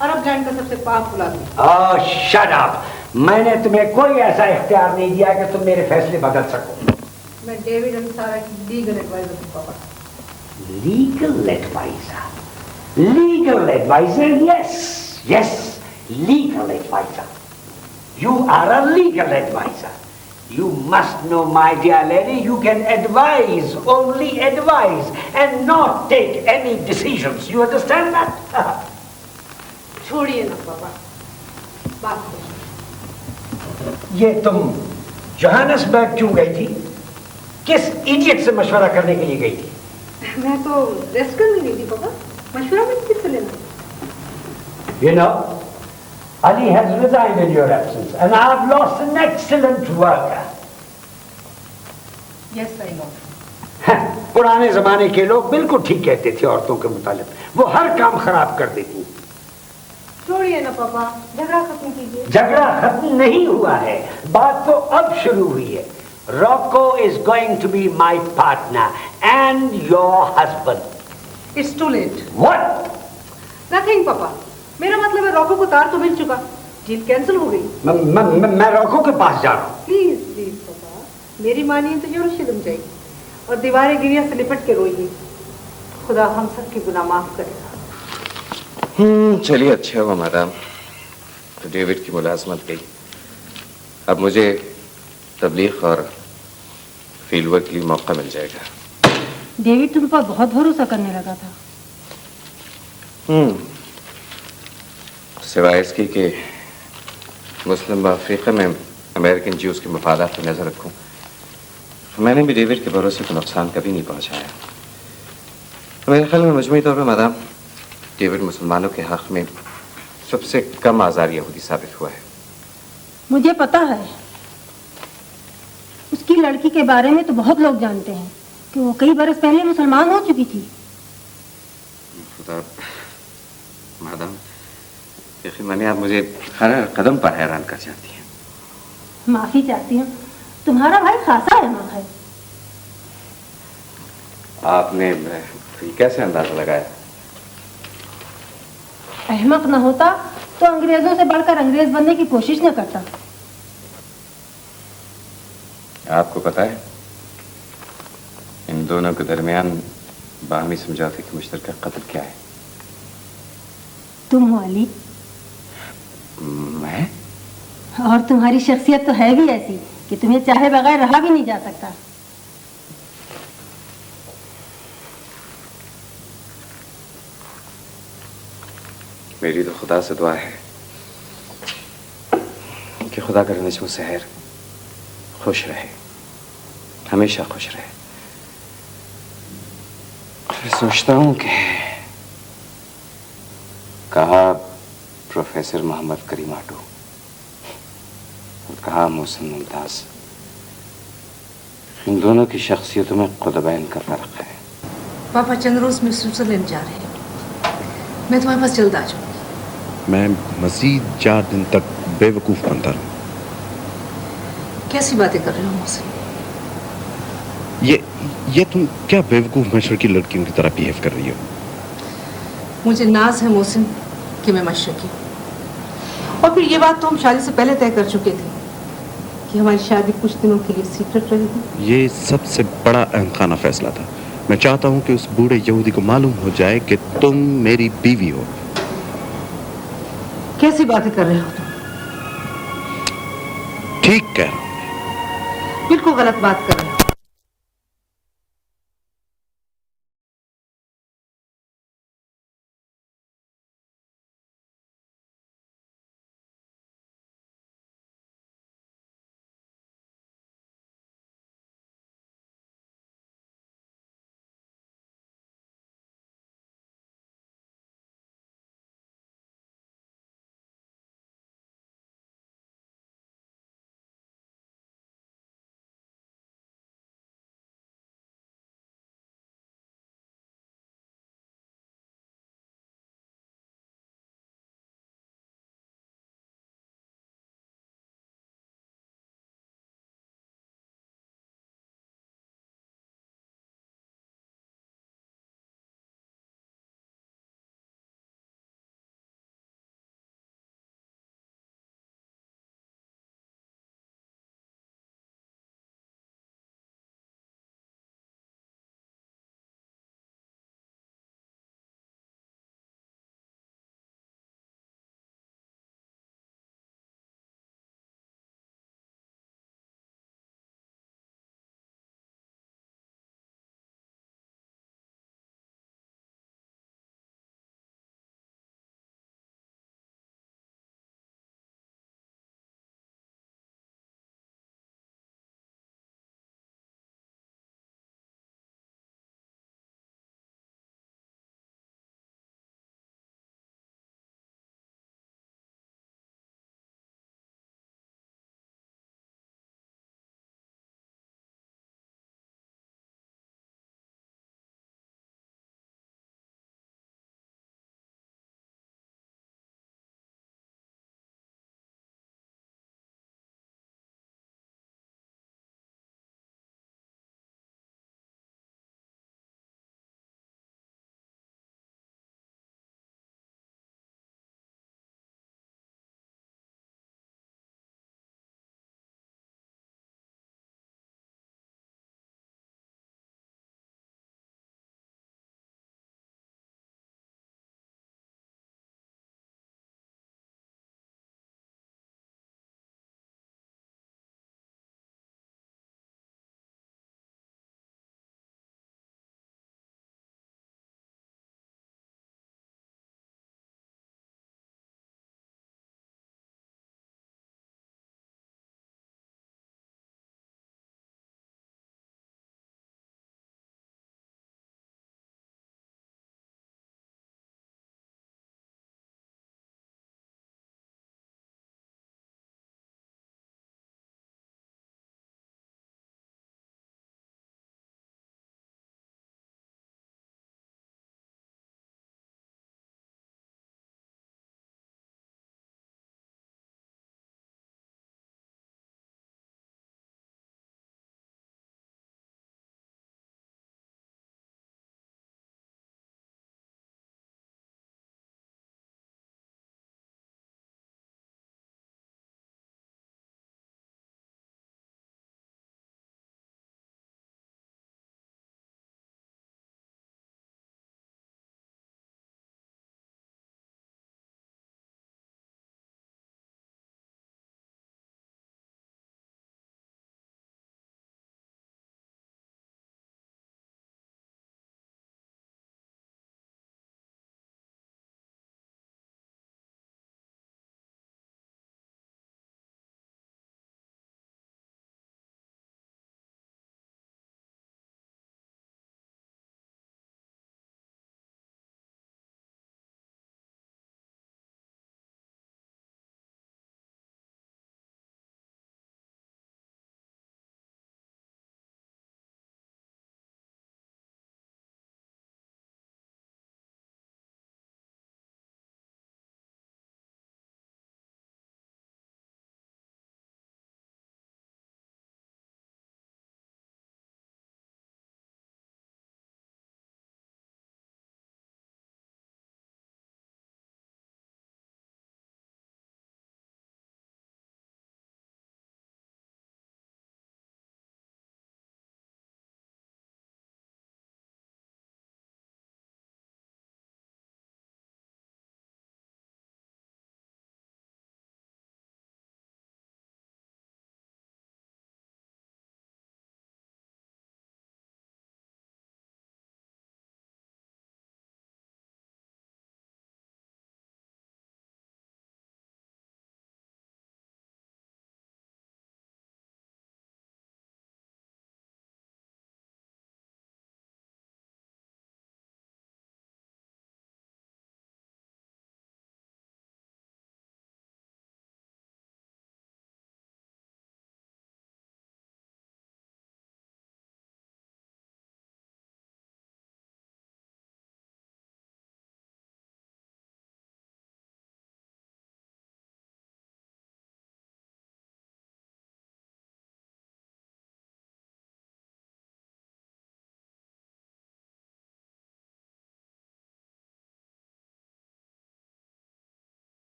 अरब लैंड का सबसे पावरफुल आदमी। ओह शट अप, मैंने तुम्हें कोई ऐसा इख्तियार नहीं दिया कि तुम मेरे फैसले बदल सको। मैं डेविड एंड सारा की लीगल एडवाइजर हूँ पापा। Legal adviser? Legal adviser? Yes yes, legal adviser. You are a legal advisor. You must know, my dear lady, you can advise, only advise, and not take any decisions. You understand that? छोड़िए ना पापा, बात करिए। ये तुम Johannesburg क्यों गई थी? किस इडियट से मशवरा करने के लिए गई थी? मैं तो रेस्ट करने गई थी पापा, मशवरा में किससे लेना? You know, Ali has resigned in your absence, and I've lost an excellent worker. Yes, I know. पुराने जमाने के लोग बिल्कुल ठीक कहते थे औरतों के मुतालिक, वो हर काम खराब कर देती। ही है ना पापा, झगड़ा खत्म कीजिए। झगड़ा खत्म नहीं हुआ है, बात तो अब शुरू हुई है। Rocco is going to be my partner and your husband. It's too late. What? Nothing, पापा। मेरा मतलब है रॉको को तार तो मिल चुका, डील कैंसिल हो गई। मैं रॉको के पास जा रहा हूँ। प्लीज प्लीज पापा, मेरी मानिए तो जरूर शिलम जाएगी और दीवारें गिरिया से लिपट के रोएगी। खुदा हम सब की गुनाह माफ करेगा। चलिए अच्छा हुआ मैडम, तो डेविड की मुलाजमत गई। अब मुझे तबलीग और फील्ड वर्क के लिए मौका मिल जाएगा। डेविड तुम पर बहुत भरोसा करने लगा था। सिवाय इसके कि मुस्लिम अफ्रीका में अमेरिकन ज्यूज के मफादात पर नजर रखूं, मैंने भी डेविड के भरोसे को नुकसान कभी नहीं पहुंचाया। मेरे ख्याल में मजमूई तौर पर मैडम डेविड मुसलमानों के हक में सबसे कम आज़ार यहूदी साबित हुआ है। मुझे पता है, उसकी लड़की के बारे में तो बहुत लोग जानते हैं कि वो कई बरस पहले मुसलमान हो चुकी थी। खुदा मैडम, यकीन मानिए आप मुझे हर कदम पर हैरान कर जाती हैं। माफी चाहती हूँ, तुम्हारा भाई खासा अहमक है। आपने ये कैसे अंदाजा लगाया? अहमक न होता तो अंग्रेजों से बढ़कर अंग्रेज बनने की कोशिश न करता। आपको पता है इन दोनों के दरमियान बाहमी समझौते की मुश्तरका कत्ल क्या है? तुम हो अली। मैं? और तुम्हारी शख्सियत तो है भी ऐसी कि तुम्हें चाहे बगैर रहा भी नहीं जा सकता। मेरी तो खुदा से दुआ है कि खुदा करे नजम सहर खुश रहे, हमेशा खुश रहे। फिर सोचता हूँ कि कहा प्रोफेसर मोहम्मद करीम आटो और कहा मोहसिन मुमताज, इन दोनों की शख्सियतों में खुद-ब-इन का फर्क है। पापा चंद रोज में स्विट्जरलैंड जा रहे हैं, मैं तुम्हारे पास जल्द आ जाऊंगी। मैं मजीद 4 दिन तक बेवकूफ बनता रहूं। कैसी बातें कर रहे हो मुझसे? ये तुम क्या बेवकूफ मशर की लड़कियों की तरह बिहेव कर रही हो? मुझे नाज है मोहसिन कि मैं मशरकी हूं। और फिर ये बात तो हम शादी से पहले तय कर चुके थे कि हमारी शादी कुछ दिनों के लिए सीक्रेट रहेगी। ये सबसे बड़ा अहमखाना फैसला था। मैं चाहता हूं कि उस बूढ़े यहूदी को मालूम हो जाए कि तुम मेरी बीवी हो। कैसी बातें कर रहे हो तुम? ठीक कह रहा हूं। बिल्कुल गलत बात कर रहे हो।